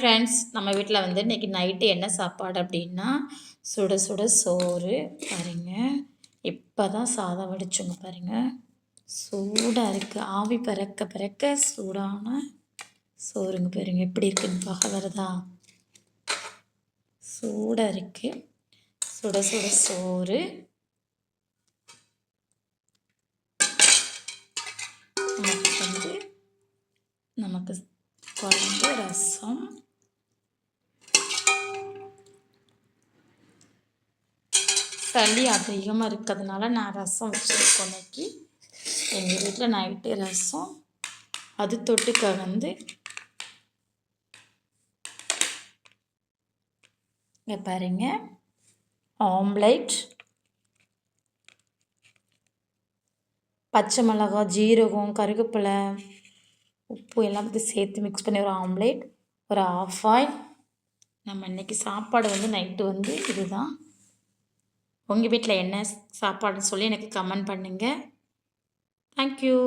Friends, நம்ம வீட்டில் வந்து இன்றைக்கி நைட்டு என்ன சாப்பாடு அப்படின்னா சுட சுட சோறு பாருங்க. இப்போ தான் சாதம் வடிச்சோங்க பாருங்க. சூடாக இருக்குது, ஆவி பறக்க பறக்க சூடான சோறுங்க பாருங்க. எப்படி இருக்குன்னு பார்க்க வருதா? சூடாக இருக்குது, சுட சுட சோறு. நமக்கு குழம்பு, ரசம், சளி அதிகமாக இருக்கிறதுனால நான் ரசம் வச்சுருக்கோம் இன்னைக்கு. எங்கள் வீட்டில் நைட்டு ரசம், அது தொட்டுக்க வந்து இங்கே பாருங்க ஆம்லேட், பச்சை மிளகாய், ஜீரகம், கருவேப்பிலை, உப்பு எல்லாத்தையும் சேர்த்து மிக்ஸ் பண்ணி ஒரு ஆம்லேட், ஒரு ஆஃப் ஆயில். நம்ம இன்றைக்கி சாப்பாடு வந்து நைட்டு வந்து இதுதான். உங்கள் வீட்டில் என்ன சாப்பாடுன்னு சொல்லி எனக்கு கமெண்ட் பண்ணுங்கள். தேங்க்யூ.